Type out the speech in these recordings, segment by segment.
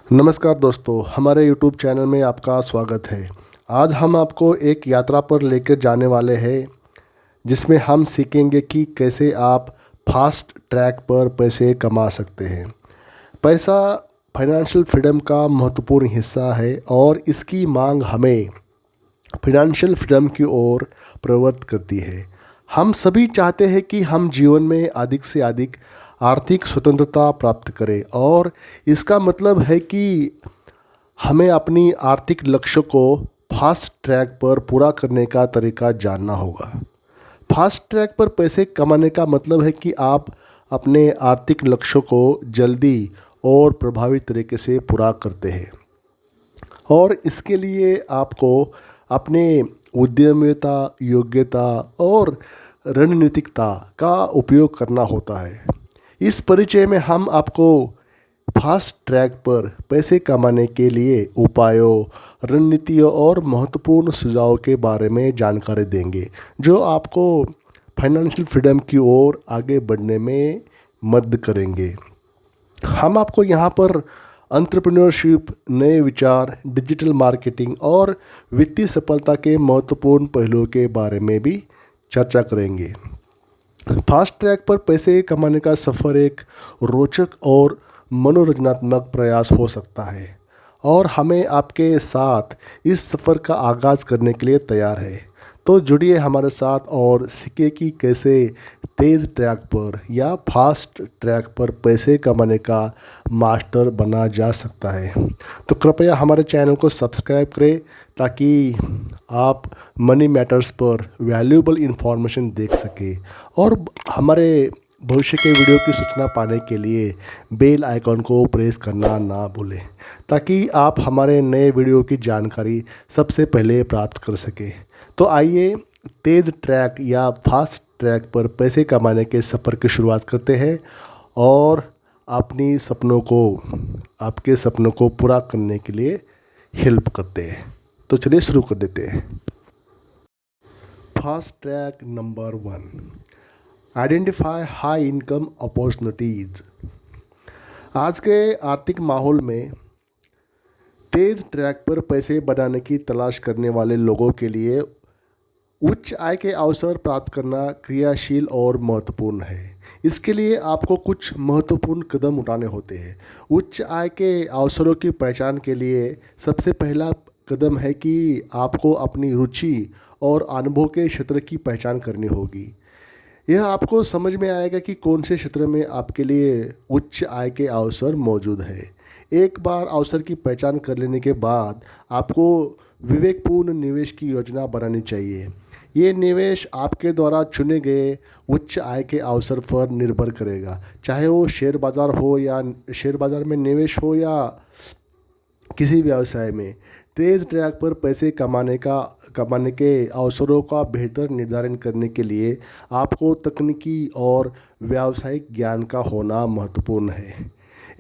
नमस्कार दोस्तों, हमारे YouTube चैनल में आपका स्वागत है। आज हम आपको एक यात्रा पर लेकर जाने वाले हैं जिसमें हम सीखेंगे कि कैसे आप फास्ट ट्रैक पर पैसे कमा सकते हैं। पैसा फाइनेंशियल फ्रीडम का महत्वपूर्ण हिस्सा है और इसकी मांग हमें फाइनेंशियल फ्रीडम की ओर प्रवृत्त करती है। हम सभी चाहते हैं कि हम जीवन में अधिक से अधिक आर्थिक स्वतंत्रता प्राप्त करें और इसका मतलब है कि हमें अपनी आर्थिक लक्ष्य को फास्ट ट्रैक पर पूरा करने का तरीका जानना होगा। फास्ट ट्रैक पर पैसे कमाने का मतलब है कि आप अपने आर्थिक लक्ष्य को जल्दी और प्रभावी तरीके से पूरा करते हैं और इसके लिए आपको अपने उद्यमिता, योग्यता और रणनीतिकता का उपयोग करना होता है। इस परिचय में हम आपको फास्ट ट्रैक पर पैसे कमाने के लिए उपायों, रणनीतियों और महत्वपूर्ण सुझावों के बारे में जानकारी देंगे जो आपको फाइनेंशियल फ्रीडम की ओर आगे बढ़ने में मदद करेंगे। हम आपको यहाँ पर एंटरप्रेन्योरशिप, नए विचार, डिजिटल मार्केटिंग और वित्तीय सफलता के महत्वपूर्ण पहलुओं के बारे में भी चर्चा करेंगे। फास्ट ट्रैक पर पैसे कमाने का सफ़र एक रोचक और मनोरंजनात्मक प्रयास हो सकता है और हमें आपके साथ इस सफ़र का आगाज़ करने के लिए तैयार है। तो जुड़िए हमारे साथ और सीखिए कि कैसे तेज़ ट्रैक पर या फास्ट ट्रैक पर पैसे कमाने का मास्टर बना जा सकता है। तो कृपया हमारे चैनल को सब्सक्राइब करें ताकि आप मनी मैटर्स पर वैल्यूएबल इन्फॉर्मेशन देख सकें और हमारे भविष्य के वीडियो की सूचना पाने के लिए बेल आइकॉन को प्रेस करना ना भूलें ताकि आप हमारे नए वीडियो की जानकारी सबसे पहले प्राप्त कर सकें। तो आइए तेज़ ट्रैक या फास्ट ट्रैक पर पैसे कमाने के सफ़र की शुरुआत करते हैं और आपके सपनों को पूरा करने के लिए हेल्प करते हैं। तो चलिए शुरू कर देते हैं। Fast track number 1, identify high income opportunities. आज के आर्थिक माहौल में तेज़ ट्रैक पर पैसे बनाने की तलाश करने वाले लोगों के लिए उच्च आय के अवसर प्राप्त करना क्रियाशील और महत्वपूर्ण है। इसके लिए आपको कुछ महत्वपूर्ण कदम उठाने होते हैं। उच्च आय के अवसरों की पहचान के लिए सबसे पहला कदम है कि आपको अपनी रुचि और अनुभव के क्षेत्र की पहचान करनी होगी। यह आपको समझ में आएगा कि कौन से क्षेत्र में आपके लिए उच्च आय के अवसर मौजूद है। एक बार अवसर की पहचान कर लेने के बाद आपको विवेकपूर्ण निवेश की योजना बनानी चाहिए। ये निवेश आपके द्वारा चुने गए उच्च आय के अवसर पर निर्भर करेगा, चाहे वो शेयर बाज़ार में निवेश हो या किसी व्यवसाय में। तेज़ ट्रैक पर पैसे कमाने के अवसरों का बेहतर निर्धारण करने के लिए आपको तकनीकी और व्यावसायिक ज्ञान का होना महत्वपूर्ण है।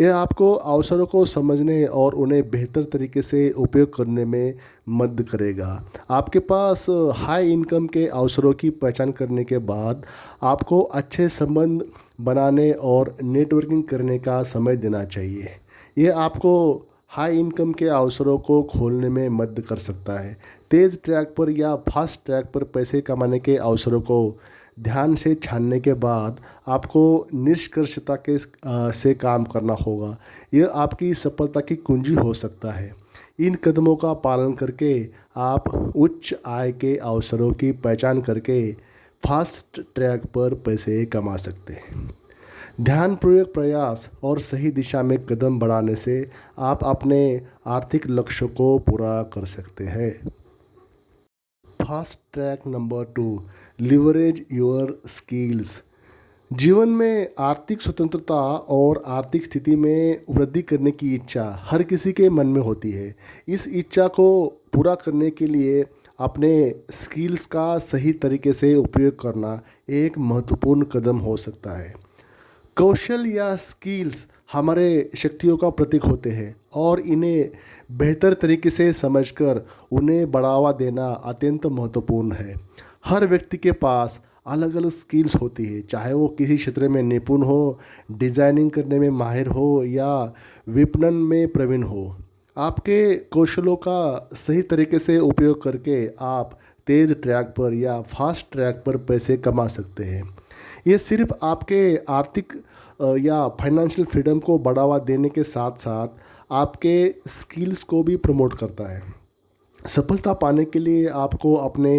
यह आपको अवसरों को समझने और उन्हें बेहतर तरीके से उपयोग करने में मदद करेगा। आपके पास हाई इनकम के अवसरों की पहचान करने के बाद आपको अच्छे संबंध बनाने और नेटवर्किंग करने का समय देना चाहिए। यह आपको हाई इनकम के अवसरों को खोलने में मदद कर सकता है। तेज़ ट्रैक पर या फास्ट ट्रैक पर पैसे कमाने के अवसरों को ध्यान से छानने के बाद आपको निष्कर्षता से काम करना होगा। यह आपकी सफलता की कुंजी हो सकता है। इन कदमों का पालन करके आप उच्च आय के अवसरों की पहचान करके फास्ट ट्रैक पर पैसे कमा सकते हैं। ध्यानपूर्वक प्रयास और सही दिशा में कदम बढ़ाने से आप अपने आर्थिक लक्ष्य को पूरा कर सकते हैं। Fast track number 2, leverage your skills. जीवन में आर्थिक स्वतंत्रता और आर्थिक स्थिति में वृद्धि करने की इच्छा हर किसी के मन में होती है। इस इच्छा को पूरा करने के लिए अपने स्किल्स का सही तरीके से उपयोग करना एक महत्वपूर्ण कदम हो सकता है। कौशल या स्किल्स हमारे शक्तियों का प्रतीक होते हैं और इन्हें बेहतर तरीके से समझकर उन्हें बढ़ावा देना अत्यंत महत्वपूर्ण है। हर व्यक्ति के पास अलग अलग स्किल्स होती है, चाहे वो किसी क्षेत्र में निपुण हो, डिज़ाइनिंग करने में माहिर हो या विपणन में प्रवीण हो। आपके कौशलों का सही तरीके से उपयोग करके आप तेज़ ट्रैक पर या फास्ट ट्रैक पर पैसे कमा सकते हैं। ये सिर्फ आपके आर्थिक या फाइनेंशियल फ्रीडम को बढ़ावा देने के साथ साथ आपके स्किल्स को भी प्रमोट करता है। सफलता पाने के लिए आपको अपने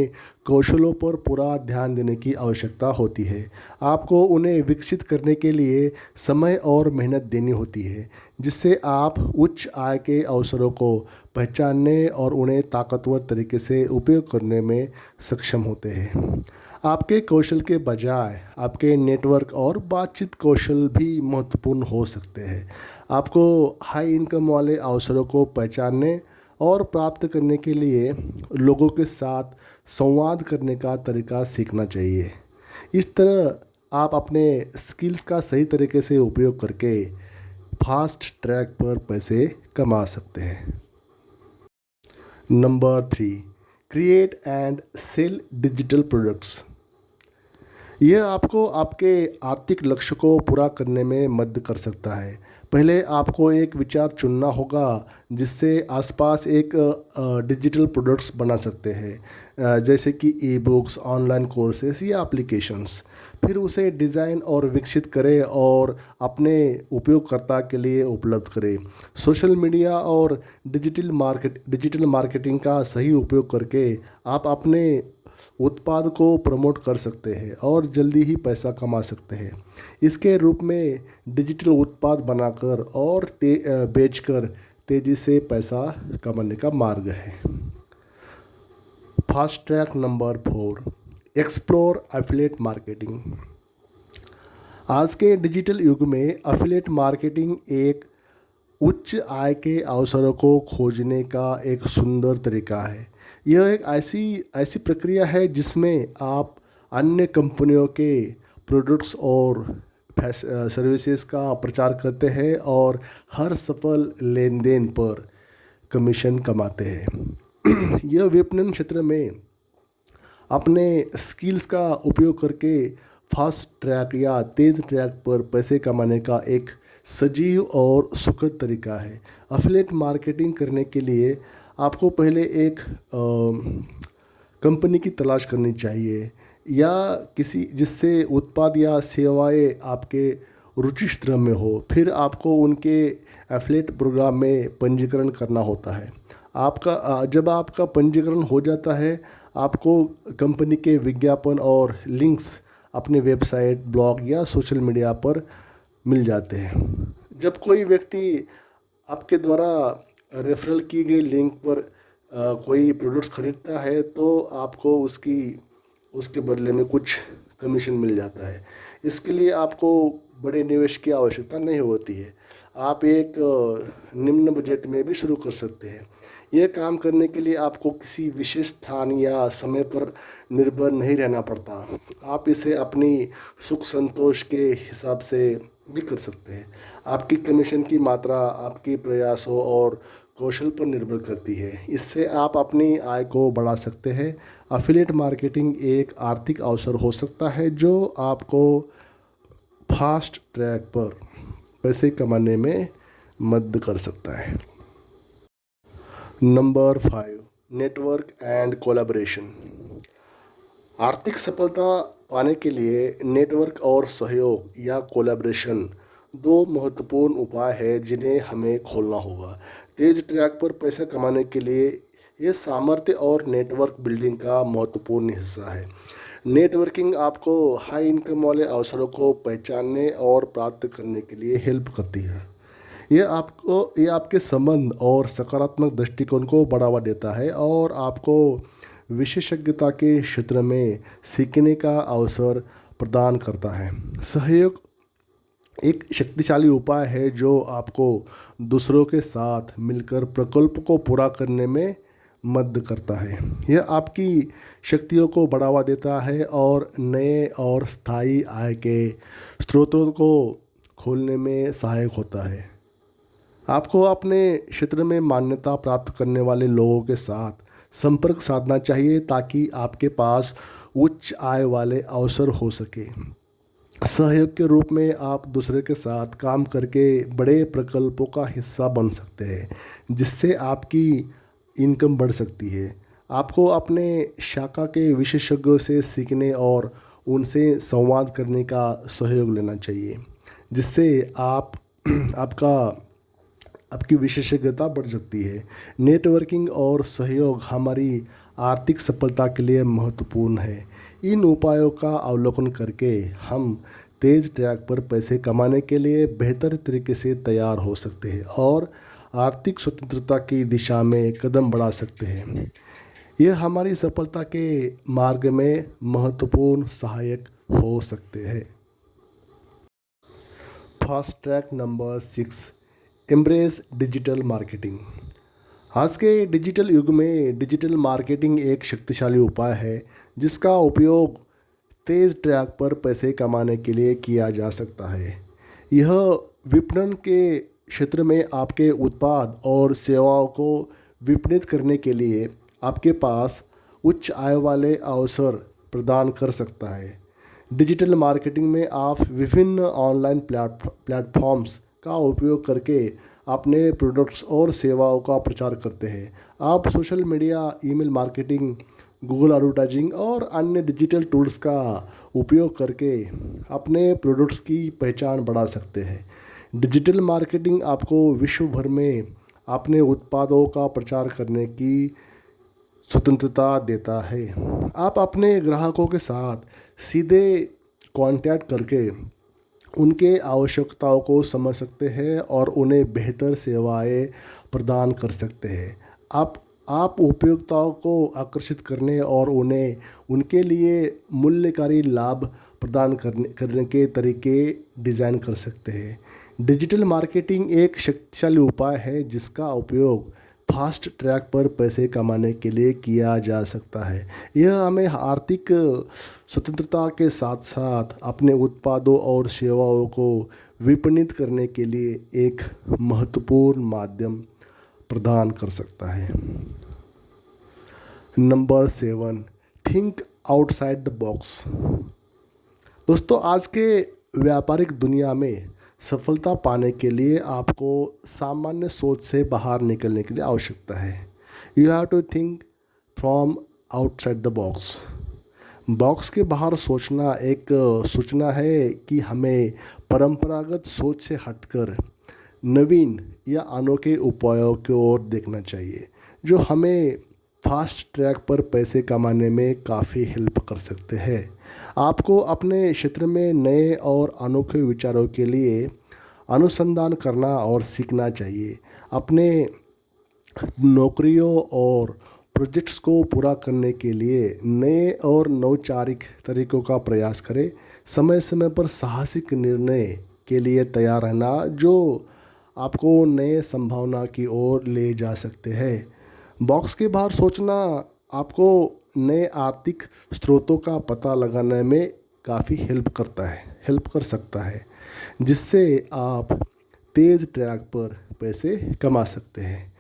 कौशलों पर पूरा ध्यान देने की आवश्यकता होती है। आपको उन्हें विकसित करने के लिए समय और मेहनत देनी होती है, जिससे आप उच्च आय के अवसरों को पहचानने और उन्हें ताकतवर तरीके से उपयोग करने में सक्षम होते हैं। आपके कौशल के बजाय आपके नेटवर्क और बातचीत कौशल भी महत्वपूर्ण हो सकते हैं। आपको हाई इनकम वाले अवसरों को पहचानने और प्राप्त करने के लिए लोगों के साथ संवाद करने का तरीका सीखना चाहिए। इस तरह आप अपने स्किल्स का सही तरीके से उपयोग करके फास्ट ट्रैक पर पैसे कमा सकते हैं। Number 3, create and sell digital products. यह आपको आपके आर्थिक लक्ष्य को पूरा करने में मदद कर सकता है। पहले आपको एक विचार चुनना होगा जिससे आसपास एक डिजिटल प्रोडक्ट्स बना सकते हैं, जैसे कि ई बुक्स, ऑनलाइन कोर्सेस या एप्लीकेशंस। फिर उसे डिज़ाइन और विकसित करें और अपने उपयोगकर्ता के लिए उपलब्ध करें। सोशल मीडिया और डिजिटल मार्केटिंग का सही उपयोग करके आप अपने उत्पाद को प्रमोट कर सकते हैं और जल्दी ही पैसा कमा सकते हैं। इसके रूप में डिजिटल उत्पाद बनाकर और बेचकर तेज़ी से पैसा कमाने का मार्ग है। Fast track number 4, explore affiliate marketing. आज के डिजिटल युग में एफिलिएट मार्केटिंग एक उच्च आय के अवसरों को खोजने का एक सुंदर तरीका है। यह एक ऐसी प्रक्रिया है जिसमें आप अन्य कंपनियों के प्रोडक्ट्स और सर्विसेज का प्रचार करते हैं और हर सफल लेन देन पर कमीशन कमाते हैं। यह विपणन क्षेत्र में अपने स्किल्स का उपयोग करके फास्ट ट्रैक या तेज़ ट्रैक पर पैसे कमाने का एक सजीव और सुखद तरीका है। एफिलिएट मार्केटिंग करने के लिए आपको पहले एक कंपनी की तलाश करनी चाहिए या किसी जिससे उत्पाद या सेवाएं आपके रुचि क्षेत्र में हो। फिर आपको उनके एफिलिएट प्रोग्राम में पंजीकरण करना होता है। जब आपका पंजीकरण हो जाता है, आपको कंपनी के विज्ञापन और लिंक्स अपने वेबसाइट, ब्लॉग या सोशल मीडिया पर मिल जाते हैं। जब कोई व्यक्ति आपके द्वारा रेफरल की गई लिंक पर कोई प्रोडक्ट्स खरीदता है तो आपको उसके बदले में कुछ कमीशन मिल जाता है। इसके लिए आपको बड़े निवेश की आवश्यकता नहीं होती है। आप एक निम्न बजट में भी शुरू कर सकते हैं। यह काम करने के लिए आपको किसी विशेष स्थान या समय पर निर्भर नहीं रहना पड़ता। आप इसे अपनी सुख संतोष के हिसाब से भी कर सकते हैं। आपकी कमीशन की मात्रा आपके प्रयासों और कौशल पर निर्भर करती है। इससे आप अपनी आय को बढ़ा सकते हैं। एफिलिएट मार्केटिंग एक आर्थिक अवसर हो सकता है जो आपको फास्ट ट्रैक पर पैसे कमाने में मदद कर सकता है। Number 5, network and collaboration. आर्थिक सफलता पाने के लिए नेटवर्क और सहयोग या कोलैबोरेशन दो महत्वपूर्ण उपाय हैं जिन्हें हमें खोलना होगा। तेज ट्रैक पर पैसा कमाने के लिए ये सामर्थ्य और नेटवर्क बिल्डिंग का महत्वपूर्ण हिस्सा है। नेटवर्किंग आपको हाई इनकम वाले अवसरों को पहचानने और प्राप्त करने के लिए हेल्प करती है। ये आपके संबंध और सकारात्मक दृष्टिकोण को बढ़ावा देता है और आपको विशेषज्ञता के क्षेत्र में सीखने का अवसर प्रदान करता है। सहयोग एक शक्तिशाली उपाय है जो आपको दूसरों के साथ मिलकर प्रकल्प को पूरा करने में मदद करता है। यह आपकी शक्तियों को बढ़ावा देता है और नए और स्थायी आय के स्रोतों को खोलने में सहायक होता है। आपको अपने क्षेत्र में मान्यता प्राप्त करने वाले लोगों के साथ संपर्क साधना चाहिए ताकि आपके पास उच्च आय वाले अवसर हो सके। सहयोग के रूप में आप दूसरे के साथ काम करके बड़े प्रकल्पों का हिस्सा बन सकते हैं, जिससे आपकी इनकम बढ़ सकती है। आपको अपने शाखा के विशेषज्ञों से सीखने और उनसे संवाद करने का सहयोग लेना चाहिए, जिससे आप आपका आपकी विशेषज्ञता बढ़ सकती है। नेटवर्किंग और सहयोग हमारी आर्थिक सफलता के लिए महत्वपूर्ण है। इन उपायों का अवलोकन करके हम तेज ट्रैक पर पैसे कमाने के लिए बेहतर तरीके से तैयार हो सकते हैं और आर्थिक स्वतंत्रता की दिशा में कदम बढ़ा सकते हैं। यह हमारी सफलता के मार्ग में महत्वपूर्ण सहायक हो सकते हैं। Fast track number 6, embrace digital marketing. आज के डिजिटल युग में डिजिटल मार्केटिंग एक शक्तिशाली उपाय है जिसका उपयोग तेज ट्रैक पर पैसे कमाने के लिए किया जा सकता है। यह विपणन के क्षेत्र में आपके उत्पाद और सेवाओं को विपणित करने के लिए आपके पास उच्च आय वाले अवसर प्रदान कर सकता है। डिजिटल मार्केटिंग में आप विभिन्न ऑनलाइन प्लेटफॉर्म्स का उपयोग करके अपने प्रोडक्ट्स और सेवाओं का प्रचार करते हैं। आप social media, email marketing, Google advertising और अन्य डिजिटल टूल्स का उपयोग करके अपने प्रोडक्ट्स की पहचान बढ़ा सकते हैं। डिजिटल मार्केटिंग आपको विश्व भर में अपने उत्पादों का प्रचार करने की स्वतंत्रता देता है। आप अपने ग्राहकों के साथ सीधे कांटेक्ट करके उनके आवश्यकताओं को समझ सकते हैं और उन्हें बेहतर सेवाएं प्रदान कर सकते हैं। आप उपभोक्ताओं को आकर्षित करने और उन्हें उनके लिए मूल्यकारी लाभ प्रदान करने के तरीके डिज़ाइन कर सकते हैं। डिजिटल मार्केटिंग एक शक्तिशाली उपाय है जिसका उपयोग फास्ट ट्रैक पर पैसे कमाने के लिए किया जा सकता है। यह हमें आर्थिक स्वतंत्रता के साथ साथ अपने उत्पादों और सेवाओं को विपणित करने के लिए एक महत्वपूर्ण माध्यम प्रदान कर सकता है। Number 7, think outside the box. दोस्तों, आज के व्यापारिक दुनिया में सफलता पाने के लिए आपको सामान्य सोच से बाहर निकलने के लिए आवश्यकता है। You have to think from outside the box. Box के बाहर सोचना एक सूचना है कि हमें परंपरागत सोच से हटकर नवीन या अनोखे उपायों की ओर देखना चाहिए, जो हमें फास्ट ट्रैक पर पैसे कमाने में काफ़ी हेल्प कर सकते हैं। आपको अपने क्षेत्र में नए और अनोखे विचारों के लिए अनुसंधान करना और सीखना चाहिए। अपने नौकरियों और प्रोजेक्ट्स को पूरा करने के लिए नए और नवचारिक तरीकों का प्रयास करें। समय समय पर साहसिक निर्णय के लिए तैयार रहना जो आपको नए संभावना की ओर ले जा सकते हैं। बॉक्स के बाहर सोचना आपको नए आर्थिक स्रोतों का पता लगाने में काफ़ी हेल्प कर सकता है, जिससे आप तेज़ ट्रैक पर पैसे कमा सकते हैं।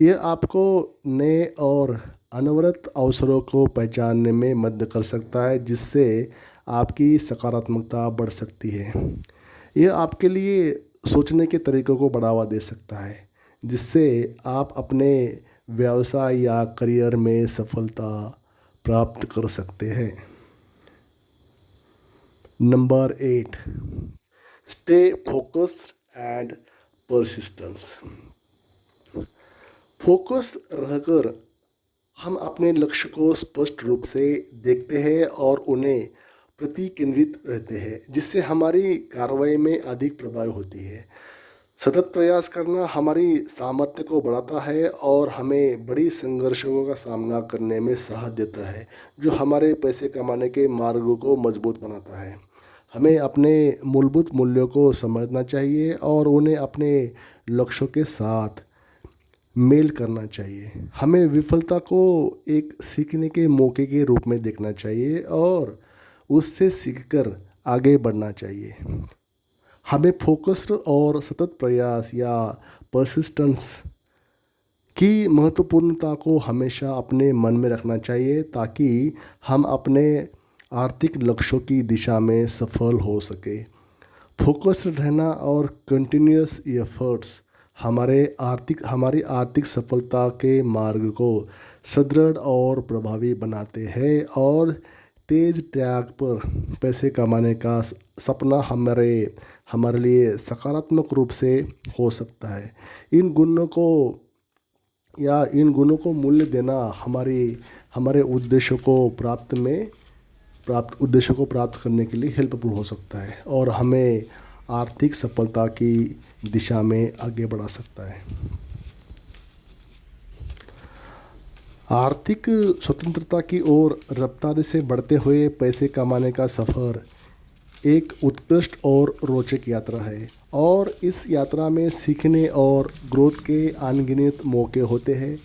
यह आपको नए और अनवरत अवसरों को पहचानने में मदद कर सकता है, जिससे आपकी सकारात्मकता बढ़ सकती है। यह आपके लिए सोचने के तरीकों को बढ़ावा दे सकता है, जिससे आप अपने व्यवसाय या करियर में सफलता प्राप्त कर सकते हैं। Number 8, stay focused and persistence. Focus रहकर हम अपने लक्ष्य को स्पष्ट रूप से देखते हैं और उन्हें प्रति केंद्रित रहते हैं, जिससे हमारी कार्रवाई में अधिक प्रभाव होती है। सतत प्रयास करना हमारी सामर्थ्य को बढ़ाता है और हमें बड़ी संघर्षों का सामना करने में साहस देता है, जो हमारे पैसे कमाने के मार्गों को मजबूत बनाता है। हमें अपने मूलभूत मूल्यों को समझना चाहिए और उन्हें अपने लक्ष्यों के साथ मेल करना चाहिए। हमें विफलता को एक सीखने के मौके के रूप में देखना चाहिए और उससे सीखकर आगे बढ़ना चाहिए। हमें फोकस्ड और सतत प्रयास या परसिस्टेंस की महत्वपूर्णता को हमेशा अपने मन में रखना चाहिए, ताकि हम अपने आर्थिक लक्ष्यों की दिशा में सफल हो सके। फोकस्ड रहना और कंटिन्यूअस एफर्ट्स हमारी आर्थिक सफलता के मार्ग को सुदृढ़ और प्रभावी बनाते हैं और तेज ट्रैक पर पैसे कमाने का सपना हमारे लिए सकारात्मक रूप से हो सकता है। इन गुणों को मूल्य देना हमारे उद्देश्यों को प्राप्त करने के लिए हेल्पफुल हो सकता है और हमें आर्थिक सफलता की दिशा में आगे बढ़ा सकता है। आर्थिक स्वतंत्रता की ओर रफ्तार से बढ़ते हुए पैसे कमाने का सफ़र एक उत्कृष्ट और रोचक यात्रा है और इस यात्रा में सीखने और ग्रोथ के अनगिनत मौके होते हैं।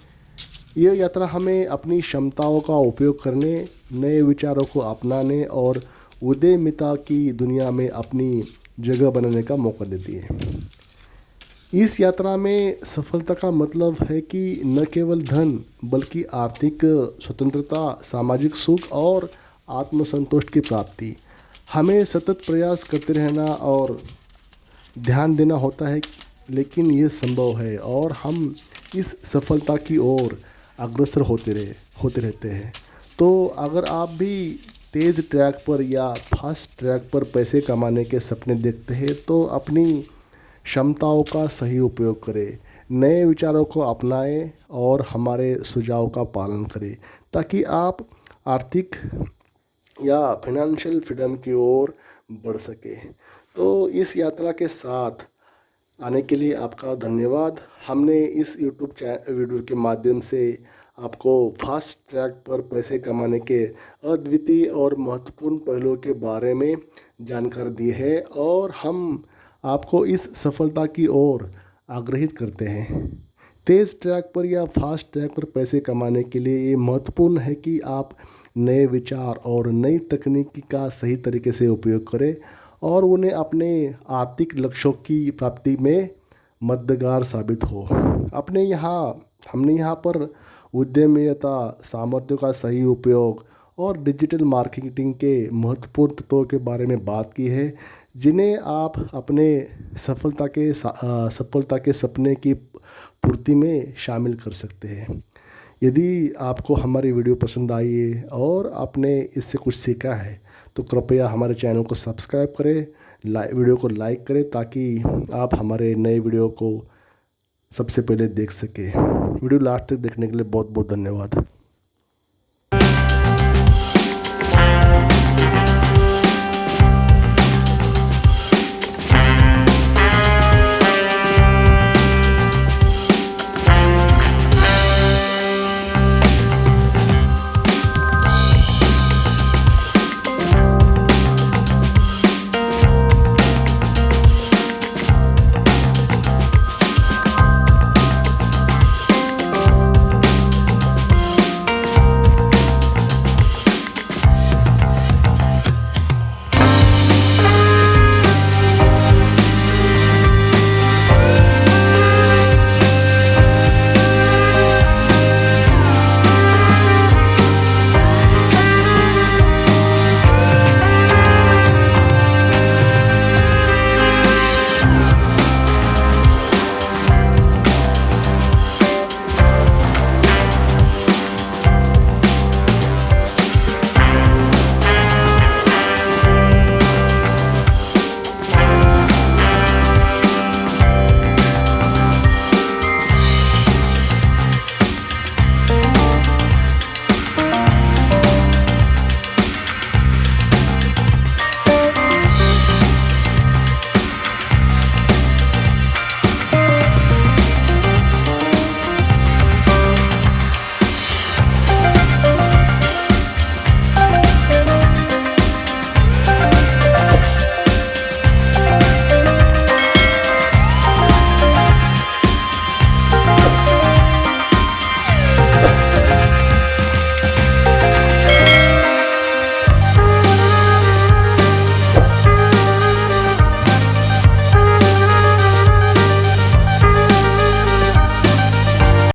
यह यात्रा हमें अपनी क्षमताओं का उपयोग करने, नए विचारों को अपनाने और उद्यमिता की दुनिया में अपनी जगह बनाने का मौका देती है। इस यात्रा में सफलता का मतलब है कि न केवल धन बल्कि आर्थिक स्वतंत्रता, सामाजिक सुख और आत्मसंतोष की प्राप्ति। हमें सतत प्रयास करते रहना और ध्यान देना होता है, लेकिन ये संभव है और हम इस सफलता की ओर अग्रसर होते रहते हैं। तो अगर आप भी तेज़ ट्रैक पर या फास्ट ट्रैक पर पैसे कमाने के सपने देखते हैं तो अपनी क्षमताओं का सही उपयोग करें, नए विचारों को अपनाएं और हमारे सुझाव का पालन करें ताकि आप आर्थिक या फाइनेंशियल फ्रीडम की ओर बढ़ सके। तो इस यात्रा के साथ आने के लिए आपका धन्यवाद। हमने इस यूट्यूब वीडियो के माध्यम से आपको फास्ट ट्रैक पर पैसे कमाने के अद्वितीय और महत्वपूर्ण पहलुओं के बारे में जानकारी दी है और हम आपको इस सफलता की ओर आग्रहित करते हैं। तेज़ ट्रैक पर या फास्ट ट्रैक पर पैसे कमाने के लिए ये महत्वपूर्ण है कि आप नए विचार और नई तकनीकी का सही तरीके से उपयोग करें और उन्हें अपने आर्थिक लक्ष्यों की प्राप्ति में मददगार साबित हो। हमने यहाँ पर उद्यमिता, सामर्थ्य का सही उपयोग और डिजिटल मार्केटिंग के महत्वपूर्ण तत्वों के बारे में बात की है, जिन्हें आप अपने सफलता के सपने की पूर्ति में शामिल कर सकते हैं। यदि आपको हमारी वीडियो पसंद आई है और आपने इससे कुछ सीखा है तो कृपया हमारे चैनल को सब्सक्राइब करें, वीडियो को लाइक करें ताकि आप हमारे नए वीडियो को सबसे पहले देख सकें। वीडियो लास्ट तक देखने के लिए बहुत बहुत धन्यवाद।